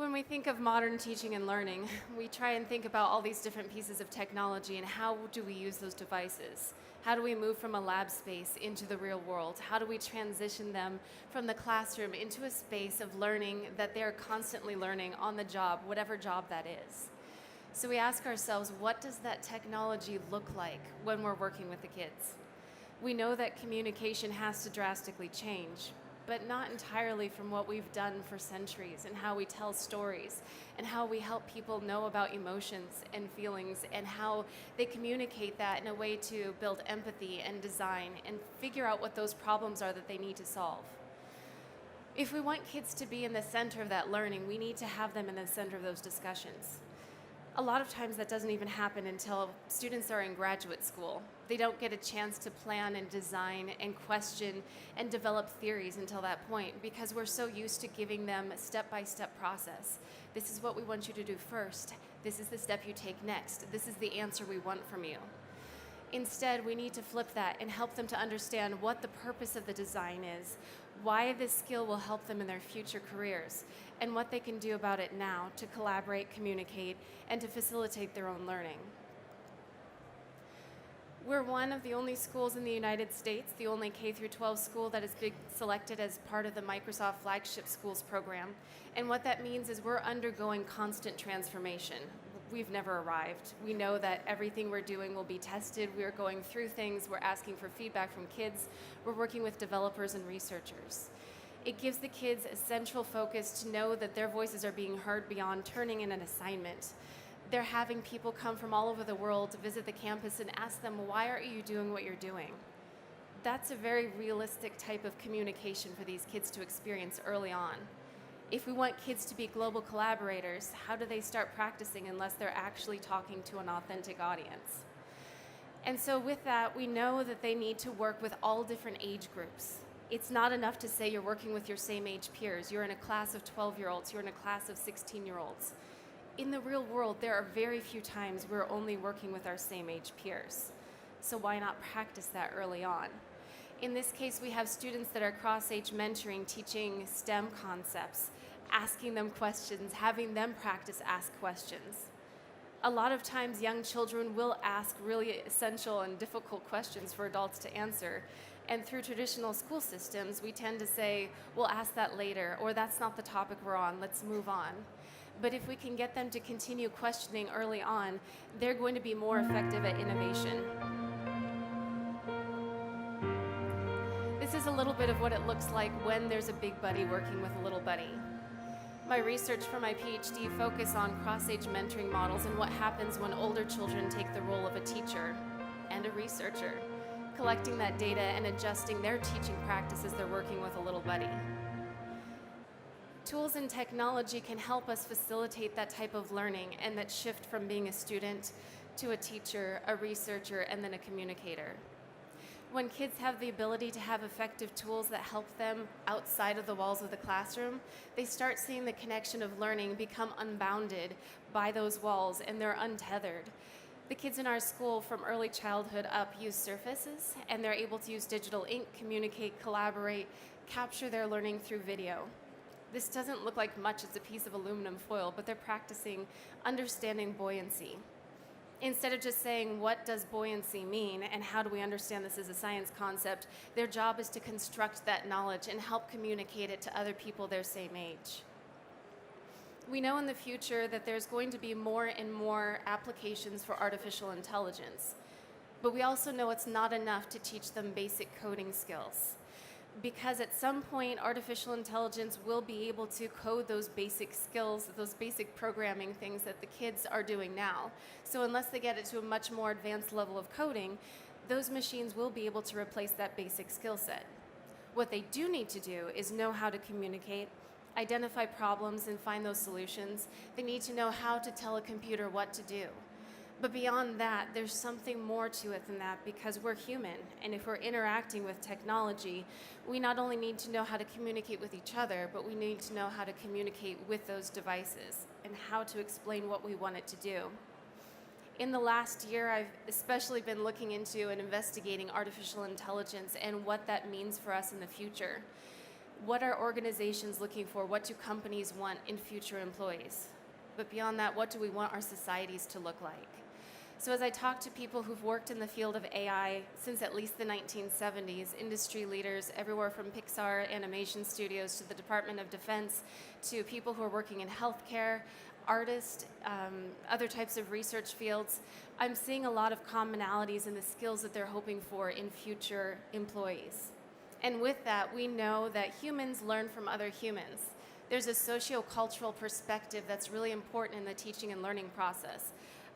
When we think of modern teaching and learning, we try and think about all these different pieces of technology and how do we use those devices? How do we move from a lab space into the real world? How do we transition them from the classroom into a space of learning that they're constantly learning on the job, whatever job that is? So we ask ourselves, what does that technology look like when we're working with the kids? We know that communication has to drastically change, but not entirely from what we've done for centuries and how we tell stories and how we help people know about emotions and feelings and how they communicate that in a way to build empathy and design and figure out what those problems are that they need to solve. If we want kids to be in the center of that learning, we need to have them in the center of those discussions. A lot of times that doesn't even happen until students are in graduate school. They don't get a chance to plan and design and question and develop theories until that point because we're so used to giving them a step-by-step process. This is what we want you to do first. This is the step you take next. This is the answer we want from you. Instead, we need to flip that and help them to understand what the purpose of the design is, why this skill will help them in their future careers, and what they can do about it now to collaborate, communicate, and to facilitate their own learning. We're one of the only schools in the United States, the only K-12 school that has been selected as part of the Microsoft Flagship Schools program. And what that means is we're undergoing constant transformation. We've never arrived. We know that everything we're doing will be tested. We're going through things. We're asking for feedback from kids. We're working with developers and researchers. It gives the kids a central focus to know that their voices are being heard beyond turning in an assignment. They're having people come from all over the world to visit the campus and ask them, why are you doing what you're doing? That's a very realistic type of communication for these kids to experience early on. If we want kids to be global collaborators, how do they start practicing unless they're actually talking to an authentic audience? And so with that, we know that they need to work with all different age groups. It's not enough to say you're working with your same age peers. You're in a class of 12-year-olds. You're in a class of 16-year-olds. In the real world, there are very few times we're only working with our same age peers. So why not practice that early on? In this case, we have students that are cross-age mentoring, teaching STEM concepts, asking them questions, having them practice ask questions. A lot of times, young children will ask really essential and difficult questions for adults to answer. And through traditional school systems, we tend to say, we'll ask that later, or that's not the topic we're on, let's move on. But if we can get them to continue questioning early on, they're going to be more effective at innovation. This is a little bit of what it looks like when there's a big buddy working with a little buddy. My research for my PhD focused on cross-age mentoring models and what happens when older children take the role of a teacher and a researcher, collecting that data and adjusting their teaching practice as they're working with a little buddy. Tools and technology can help us facilitate that type of learning and that shift from being a student to a teacher, a researcher, and then a communicator. When kids have the ability to have effective tools that help them outside of the walls of the classroom, they start seeing the connection of learning become unbounded by those walls, and they're untethered. The kids in our school from early childhood up use surfaces, and they're able to use digital ink, communicate, collaborate, capture their learning through video. This doesn't look like much, it's a piece of aluminum foil, but they're practicing understanding buoyancy. Instead of just saying, what does buoyancy mean and how do we understand this as a science concept, their job is to construct that knowledge and help communicate it to other people their same age. We know in the future that there's going to be more and more applications for artificial intelligence, but we also know it's not enough to teach them basic coding skills. Because at some point, artificial intelligence will be able to code those basic skills, those basic programming things that the kids are doing now. So unless they get it to a much more advanced level of coding, those machines will be able to replace that basic skill set. What they do need to do is know how to communicate, identify problems, and find those solutions. They need to know how to tell a computer what to do. But beyond that, there's something more to it than that because we're human. And if we're interacting with technology, we not only need to know how to communicate with each other, but we need to know how to communicate with those devices and how to explain what we want it to do. In the last year, I've especially been looking into and investigating artificial intelligence and what that means for us in the future. What are organizations looking for? What do companies want in future employees? But beyond that, what do we want our societies to look like? So as I talk to people who've worked in the field of AI since at least the 1970s, industry leaders everywhere from Pixar animation studios to the Department of Defense to people who are working in healthcare, artists, other types of research fields, I'm seeing a lot of commonalities in the skills that they're hoping for in future employees. And with that, we know that humans learn from other humans. There's a socio-cultural perspective that's really important in the teaching and learning process.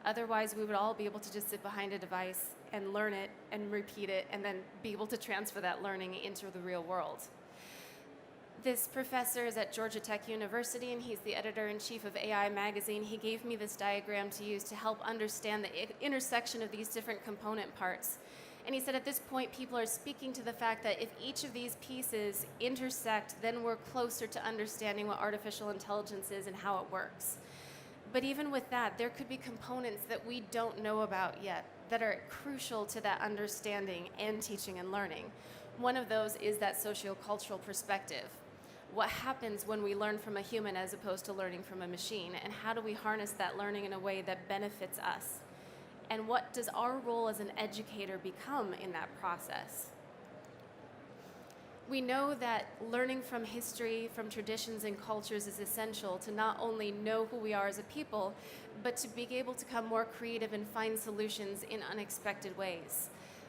Otherwise, we would all be able to just sit behind a device and learn it and repeat it and then be able to transfer that learning into the real world. This professor is at Georgia Tech University, and he's the editor-in-chief of AI Magazine. He gave me this diagram to use to help understand the intersection of these different component parts. And he said at this point, people are speaking to the fact that if each of these pieces intersect, then we're closer to understanding what artificial intelligence is and how it works. But even with that, there could be components that we don't know about yet that are crucial to that understanding and teaching and learning. One of those is that sociocultural perspective. What happens when we learn from a human as opposed to learning from a machine? And how do we harness that learning in a way that benefits us? And what does our role as an educator become in that process? We know that learning from history, from traditions and cultures is essential to not only know who we are as a people, but to be able to become more creative and find solutions in unexpected ways.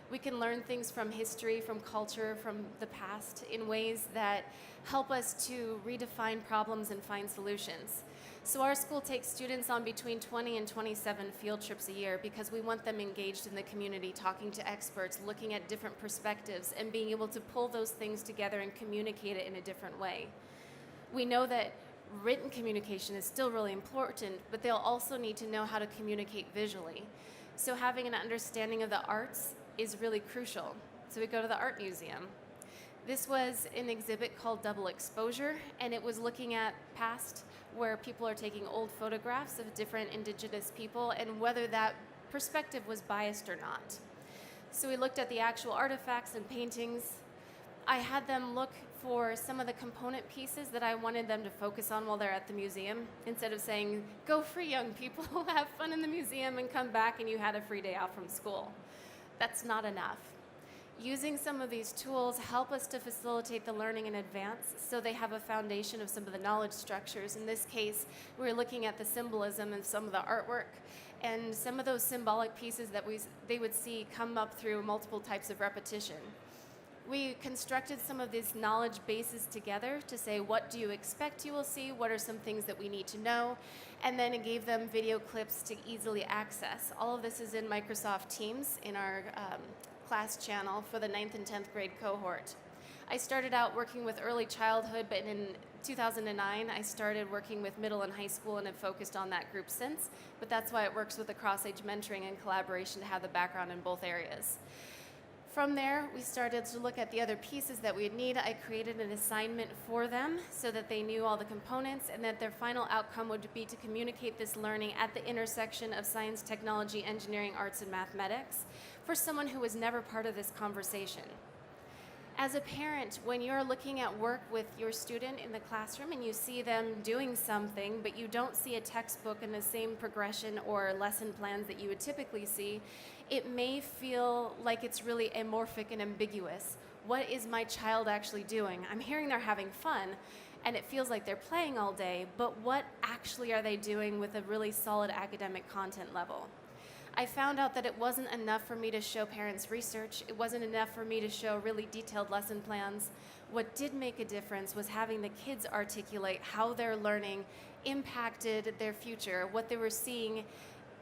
We can learn things from history, from culture, from the past in ways that help us to redefine problems and find solutions. So our school takes students on between 20 and 27 field trips a year because we want them engaged in the community, talking to experts, looking at different perspectives, and being able to pull those things together and communicate it in a different way. We know that written communication is still really important, but they'll also need to know how to communicate visually. So having an understanding of the arts is really crucial. So we go to the art museum. This was an exhibit called Double Exposure, and it was looking at past where people are taking old photographs of different indigenous people and whether that perspective was biased or not. So we looked at the actual artifacts and paintings. I had them look for some of the component pieces that I wanted them to focus on while they're at the museum, instead of saying, go free young people, have fun in the museum and come back and you had a free day off from school. That's not enough. Using some of these tools help us to facilitate the learning in advance so they have a foundation of some of the knowledge structures. In this case, we're looking at the symbolism of some of the artwork and some of those symbolic pieces that they would see come up through multiple types of repetition. We constructed some of these knowledge bases together to say, what do you expect you will see? What are some things that we need to know? And then it gave them video clips to easily access. All of this is in Microsoft Teams in our class channel for the 9th and 10th grade cohort. I started out working with early childhood, but in 2009 I started working with middle and high school and have focused on that group since, but that's why it works with the cross-age mentoring and collaboration to have the background in both areas. From there, we started to look at the other pieces that we'd need. I created an assignment for them so that they knew all the components and that their final outcome would be to communicate this learning at the intersection of science, technology, engineering, arts, and mathematics for someone who was never part of this conversation. As a parent, when you're looking at work with your student in the classroom and you see them doing something, but you don't see a textbook in the same progression or lesson plans that you would typically see, it may feel like it's really amorphic and ambiguous. What is my child actually doing? I'm hearing they're having fun, and it feels like they're playing all day, but what actually are they doing with a really solid academic content level? I found out that it wasn't enough for me to show parents research. It wasn't enough for me to show really detailed lesson plans. What did make a difference was having the kids articulate how their learning impacted their future, what they were seeing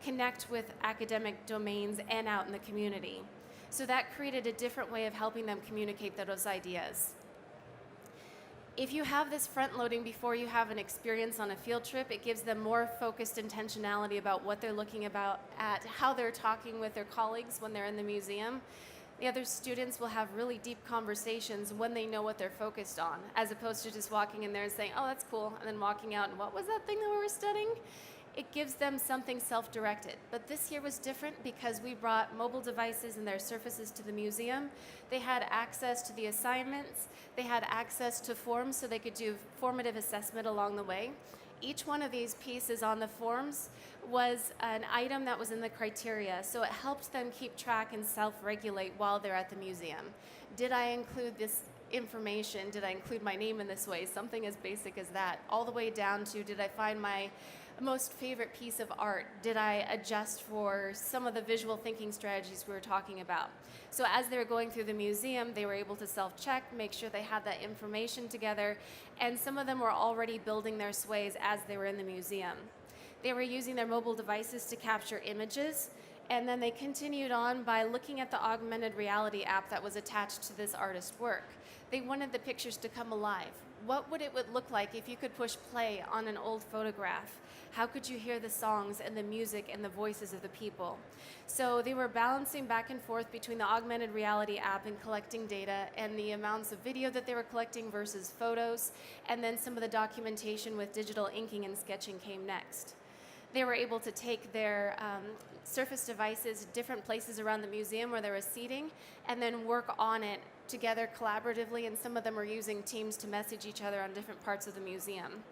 connect with academic domains and out in the community. So that created a different way of helping them communicate those ideas. If you have this front loading before you have an experience on a field trip, it gives them more focused intentionality about what they're looking about at how they're talking with their colleagues when they're in the museum. The other students will have really deep conversations when they know what they're focused on, as opposed to just walking in there and saying, oh, that's cool, and then walking out and what was that thing that we were studying? it gives them something self-directed. But this year was different because we brought mobile devices and their surfaces to the museum. They had access to the assignments. They had access to forms so they could do formative assessment along the way. Each one of these pieces on the forms was an item that was in the criteria, so it helped them keep track and self-regulate while they're at the museum. Did I include this information? Did I include my name in this way? Something as basic as that, all the way down to, did I find my most favorite piece of art? Did I adjust for some of the visual thinking strategies we were talking about? So as they were going through the museum, they were able to self-check, make sure they had that information together, and some of them were already building their sways as they were in the museum. They were using their mobile devices to capture images, and then they continued on by looking at the augmented reality app that was attached to this artist's work. They wanted the pictures to come alive. What would it look like if you could push play on an old photograph? How could you hear the songs and the music and the voices of the people? So they were balancing back and forth between the augmented reality app and collecting data and the amounts of video that they were collecting versus photos, and then some of the documentation with digital inking and sketching came next. They were able to take their Surface devices different places around the museum where there was seating and then work on it together collaboratively, and some of them were using Teams to message each other on different parts of the museum.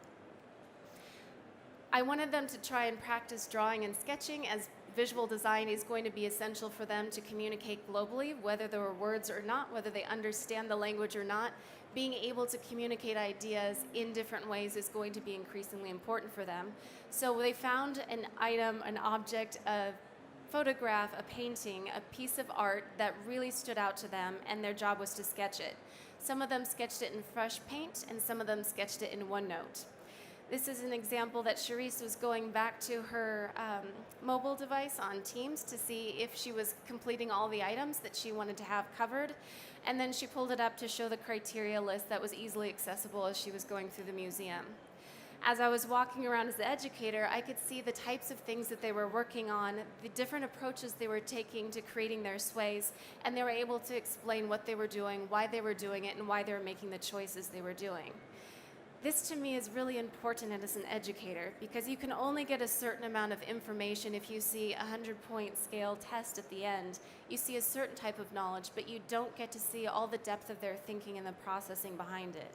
I wanted them to try and practice drawing and sketching, as visual design is going to be essential for them to communicate globally, whether there were words or not, whether they understand the language or not. Being able to communicate ideas in different ways is going to be increasingly important for them. So they found an item, an object, a photograph, a painting, a piece of art that really stood out to them, and their job was to sketch it. Some of them sketched it in fresh paint, and some of them sketched it in OneNote. This is an example that Charisse was going back to her mobile device on Teams to see if she was completing all the items that she wanted to have covered. And then she pulled it up to show the criteria list that was easily accessible as she was going through the museum. As I was walking around as the educator, I could see the types of things that they were working on, the different approaches they were taking to creating their sways, and they were able to explain what they were doing, why they were doing it, and why they were making the choices they were doing. This to me is really important as an educator, because you can only get a certain amount of information if you see a 100-point scale test at the end. You see a certain type of knowledge, but you don't get to see all the depth of their thinking and the processing behind it.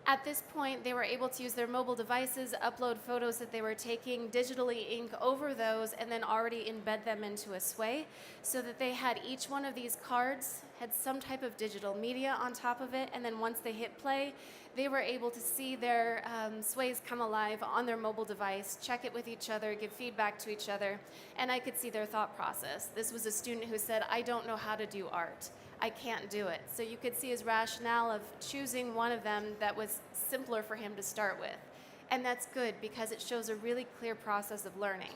At this point, they were able to use their mobile devices, upload photos that they were taking, digitally ink over those, and then already embed them into a sway, so that they had each one of these cards had some type of digital media on top of it, and then once they hit play, they were able to see their sways come alive on their mobile device, check it with each other, give feedback to each other, and I could see their thought process. This was a student who said, "I don't know how to do art. I can't do it." So you could see his rationale of choosing one of them that was simpler for him to start with. And that's good because it shows a really clear process of learning.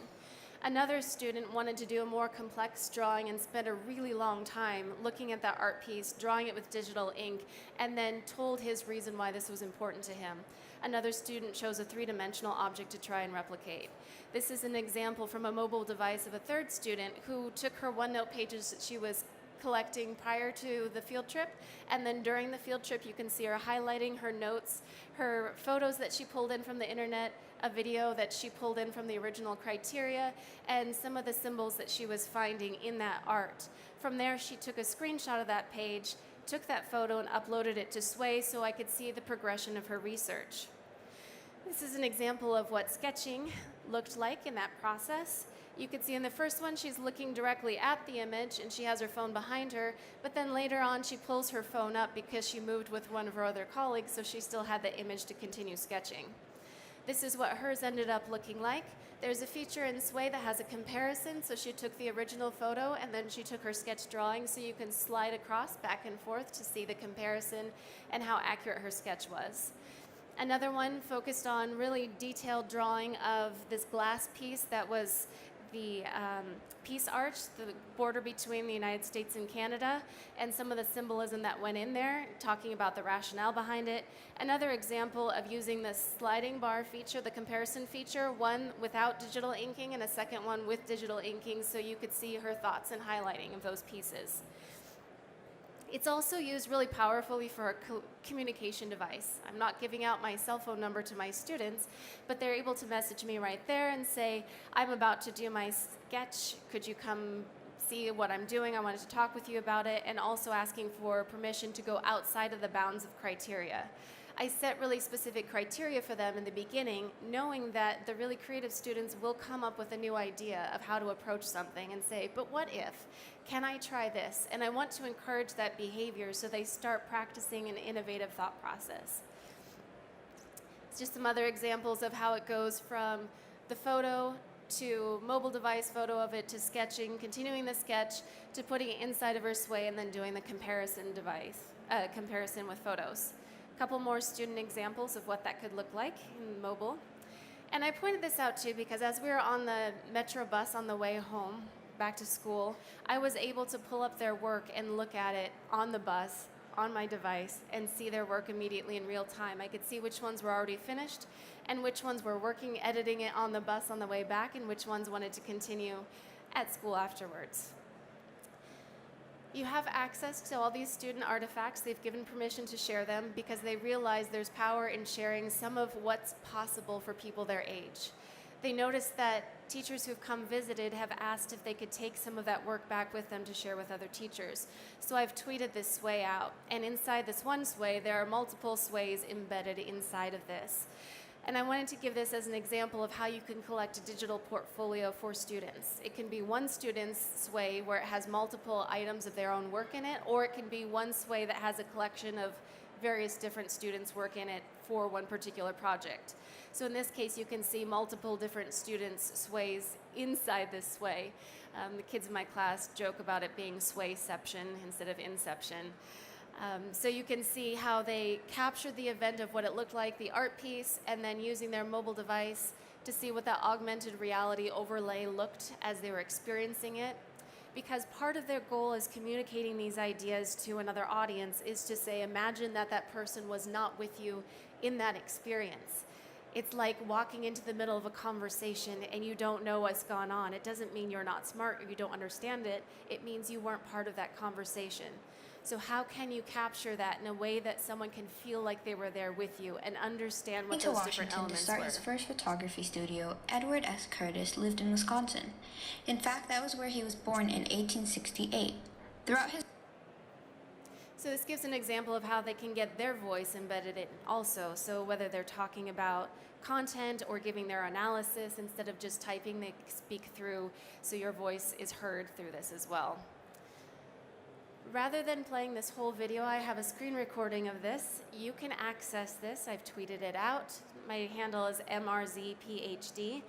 Another student wanted to do a more complex drawing and spent a really long time looking at that art piece, drawing it with digital ink, and then told his reason why this was important to him. Another student chose a three-dimensional object to try and replicate. This is an example from a mobile device of a third student who took her OneNote pages that she was collecting prior to the field trip, and then during the field trip you can see her highlighting her notes, her photos that she pulled in from the internet, a video that she pulled in from the original criteria, and some of the symbols that she was finding in that art. From there she took a screenshot of that page, took that photo and uploaded it to Sway so I could see the progression of her research. This is an example of what sketching looked like in that process. You can see in the first one she's looking directly at the image and she has her phone behind her, but then later on she pulls her phone up because she moved with one of her other colleagues, so she still had the image to continue sketching. This is what hers ended up looking like. There's a feature in Sway that has a comparison, so she took the original photo and then she took her sketch drawing, so you can slide across back and forth to see the comparison and how accurate her sketch was. Another one focused on really detailed drawing of this glass piece that was the peace arch, the border between the United States and Canada, and some of the symbolism that went in there, talking about the rationale behind it. Another example of using the sliding bar feature, the comparison feature, one without digital inking and a second one with digital inking, so you could see her thoughts and highlighting of those pieces. It's also used really powerfully for a communication device. I'm not giving out my cell phone number to my students, but they're able to message me right there and say, I'm about to do my sketch, could you come see what I'm doing? I wanted to talk with you about it, and also asking for permission to go outside of the bounds of criteria. I set really specific criteria for them in the beginning, knowing that the really creative students will come up with a new idea of how to approach something and say, but what if? Can I try this? And I want to encourage that behavior so they start practicing an innovative thought process. It's just some other examples of how it goes from the photo to mobile device photo of it to sketching, continuing the sketch, to putting it inside of her sway and then doing the comparison with photos. A couple more student examples of what that could look like in mobile. And I pointed this out too because as we were on the metro bus on the way home, back to school, I was able to pull up their work and look at it on the bus, on my device, and see their work immediately in real time. I could see which ones were already finished and which ones were working, editing it on the bus on the way back, and which ones wanted to continue at school afterwards. You have access to all these student artifacts. They've given permission to share them because they realize there's power in sharing some of what's possible for people their age. They noticed that teachers who've come visited have asked if they could take some of that work back with them to share with other teachers. So I've tweeted this sway out, and inside this one sway, there are multiple sways embedded inside of this. And I wanted to give this as an example of how you can collect a digital portfolio for students. It can be one student's sway where it has multiple items of their own work in it, or it can be one sway that has a collection of various different students' work in it for one particular project. So in this case, you can see multiple different students' sways inside this sway. The kids in my class joke about it being swayception instead of inception. So you can see how they captured the event of what it looked like, the art piece, and then using their mobile device to see what that augmented reality overlay looked as they were experiencing it. Because part of their goal is communicating these ideas to another audience is to say, imagine that that person was not with you in that experience. It's like walking into the middle of a conversation and you don't know what's gone on. It doesn't mean you're not smart or you don't understand it. It means you weren't part of that conversation. So how can you capture that in a way that someone can feel like they were there with you and understand what those different elements were? To Washington to start his first photography studio, Edward S. Curtis lived in Wisconsin. In fact, that was where he was born in 1868. So this gives an example of how they can get their voice embedded in also. So whether they're talking about content or giving their analysis, instead of just typing, they speak through, so your voice is heard through this as well. Rather than playing this whole video, I have a screen recording of this. You can access this. I've tweeted it out. My handle is MRZPhD.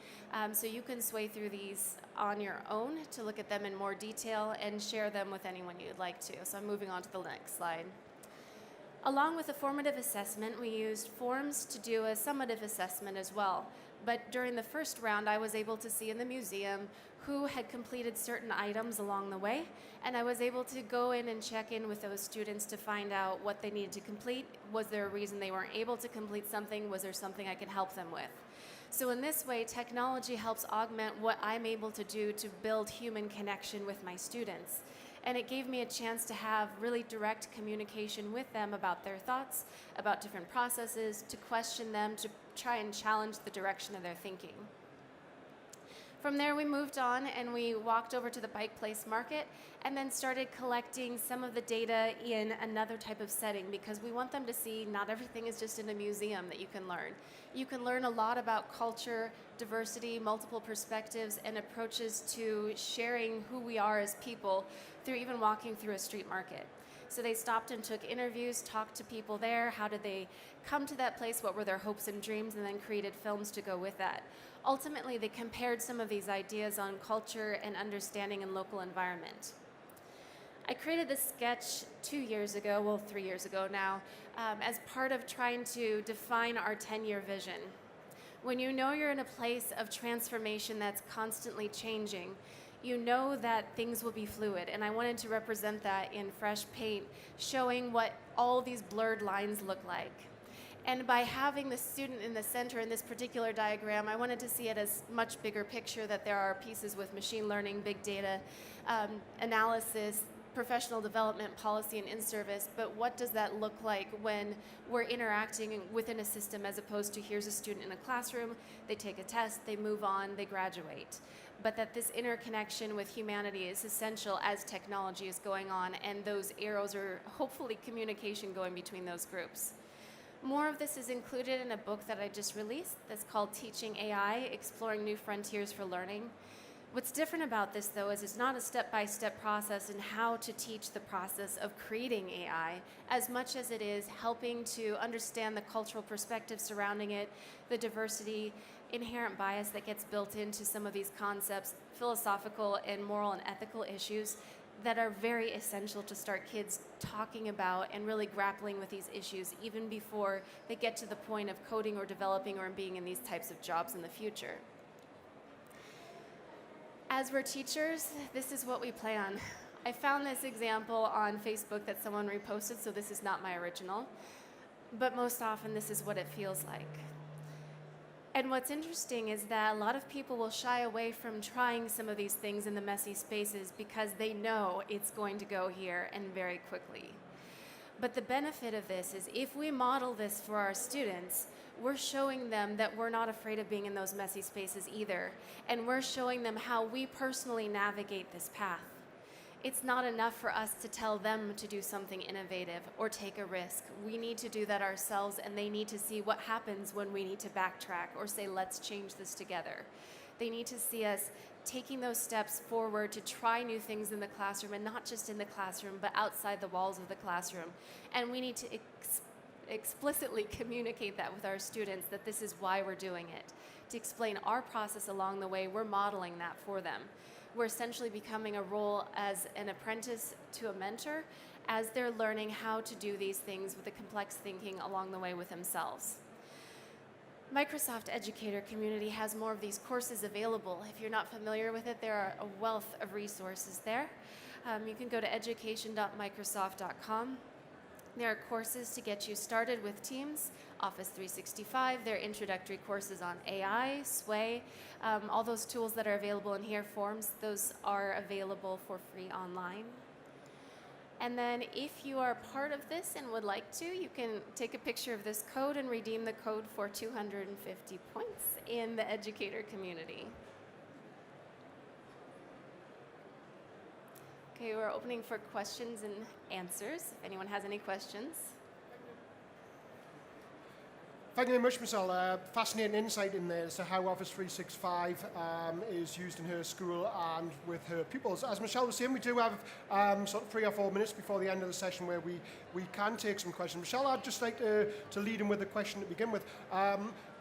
So you can sway through these on your own to look at them in more detail and share them with anyone you'd like to. So I'm moving on to the next slide. Along with the formative assessment, we used forms to do a summative assessment as well. But during the first round, I was able to see in the museum who had completed certain items along the way, and I was able to go in and check in with those students to find out what they needed to complete. Was there a reason they weren't able to complete something? Was there something I could help them with? So in this way, technology helps augment what I'm able to do to build human connection with my students. And it gave me a chance to have really direct communication with them about their thoughts, about different processes, to question them, to try and challenge the direction of their thinking. From there, we moved on and we walked over to the Pike Place Market and then started collecting some of the data in another type of setting, because we want them to see not everything is just in a museum that you can learn. You can learn a lot about culture, diversity, multiple perspectives, and approaches to sharing who we are as people through even walking through a street market. So they stopped and took interviews, talked to people there, how did they come to that place, what were their hopes and dreams, and then created films to go with that. Ultimately, they compared some of these ideas on culture and understanding in local environment. I created this sketch 2 years ago, well 3 years ago now, as part of trying to define our 10-year vision. When you know you're in a place of transformation that's constantly changing, you know that things will be fluid, and I wanted to represent that in fresh paint, showing what all these blurred lines look like. And by having the student in the center in this particular diagram, I wanted to see it as much bigger picture, that there are pieces with machine learning, big data, analysis, professional development policy and in-service, but what does that look like when we're interacting within a system as opposed to here's a student in a classroom, they take a test, they move on, they graduate. But that this interconnection with humanity is essential as technology is going on, and those arrows are hopefully communication going between those groups. More of this is included in a book that I just released that's called Teaching AI, Exploring New Frontiers for Learning. What's different about this, though, is it's not a step-by-step process in how to teach the process of creating AI, as much as it is helping to understand the cultural perspective surrounding it, the diversity, inherent bias that gets built into some of these concepts, philosophical and moral and ethical issues that are very essential to start kids talking about and really grappling with these issues even before they get to the point of coding or developing or being in these types of jobs in the future. As we're teachers, this is what we plan. I found this example on Facebook that someone reposted, so this is not my original, but most often this is what it feels like. And what's interesting is that a lot of people will shy away from trying some of these things in the messy spaces because they know it's going to go here and very quickly. But the benefit of this is if we model this for our students, we're showing them that we're not afraid of being in those messy spaces either, and we're showing them how we personally navigate this path. It's not enough for us to tell them to do something innovative or take a risk. We need to do that ourselves, and they need to see what happens when we need to backtrack or say, let's change this together. They need to see us taking those steps forward to try new things in the classroom, and not just in the classroom, but outside the walls of the classroom. And we need to explicitly communicate that with our students, that this is why we're doing it. To explain our process along the way, we're modeling that for them. We're essentially becoming a role as an apprentice to a mentor as they're learning how to do these things with the complex thinking along the way with themselves. Microsoft Educator Community has more of these courses available. If you're not familiar with it, there are a wealth of resources there. You can go to education.microsoft.com. There are courses to get you started with Teams, Office 365. There are introductory courses on AI, Sway, all those tools that are available in here, forms, those are available for free online. And then if you are part of this and would like to, you can take a picture of this code and redeem the code for 250 points in the educator community. Okay, we're opening for questions and answers, if anyone has any questions. Thank you very much, Michelle. Fascinating insight in there as to how Office 365 is used in her school and with her pupils. As Michelle was saying, we do have sort of 3 or 4 minutes before the end of the session where we can take some questions. Michelle, I'd just like to lead in with a question to begin with.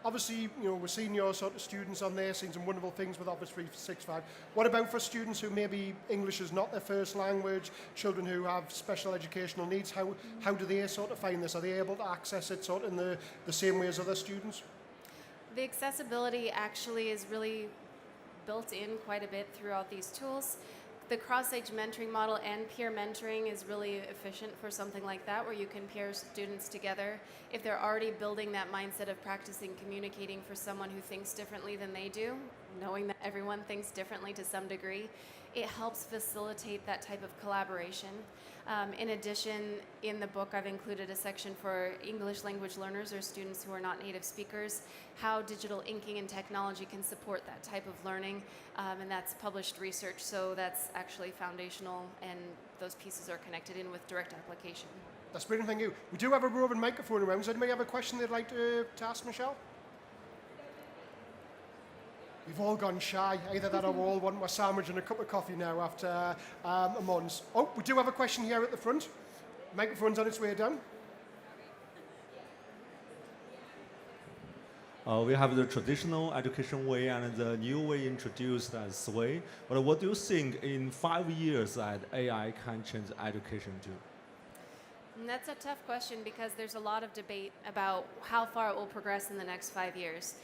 Obviously, we're seeing your sort of students on there, seeing some wonderful things with Office 365. What about for students who maybe English is not their first language, children who have special educational needs? How do they sort of find this? Are they able to access it sort of in the same way as other students? The accessibility actually is really built in quite a bit throughout these tools. The cross-age mentoring model and peer mentoring is really efficient for something like that, where you can pair students together. If they're already building that mindset of practicing communicating for someone who thinks differently than they do, knowing that everyone thinks differently to some degree, it helps facilitate that type of collaboration. In addition, in the book, I've included a section for English language learners or students who are not native speakers, how digital inking and technology can support that type of learning, and that's published research, so that's actually foundational, and those pieces are connected in with direct application. That's brilliant, thank you. We do have a roving microphone around. Does anybody have a question they'd like to ask Michelle? We've all gone shy. Either that or we all want a sandwich and a cup of coffee now after a month. Oh, we do have a question here at the front. Microphone's on its way down. We have the traditional education way and the new way introduced as Sway. But what do you think in 5 years that AI can change education to? And that's a tough question because there's a lot of debate about how far it will progress in the next 5 years.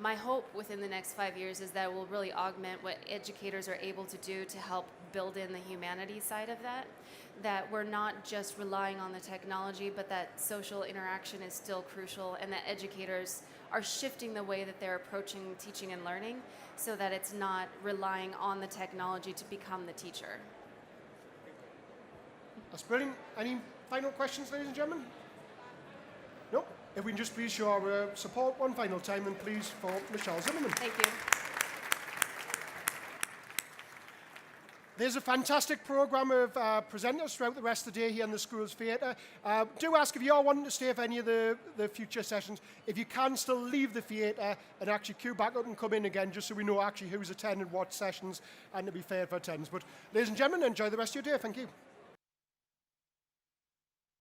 My hope within the next 5 years is that it will really augment what educators are able to do to help build in the humanities side of that we're not just relying on the technology, but that social interaction is still crucial, and that educators are shifting the way that they're approaching teaching and learning so that it's not relying on the technology to become the teacher. That's brilliant. Any final questions, ladies and gentlemen? No? If we can just please show our support one final time, and please for Michelle Zimmerman. Thank you. There's a fantastic programme of presenters throughout the rest of the day here in the school's theatre. Do ask if you are wanting to stay for any of the future sessions. If you can, still leave the theatre and actually queue back up and come in again, just so we know actually who's attending what sessions and to be fair for attendance. But ladies and gentlemen, enjoy the rest of your day. Thank you.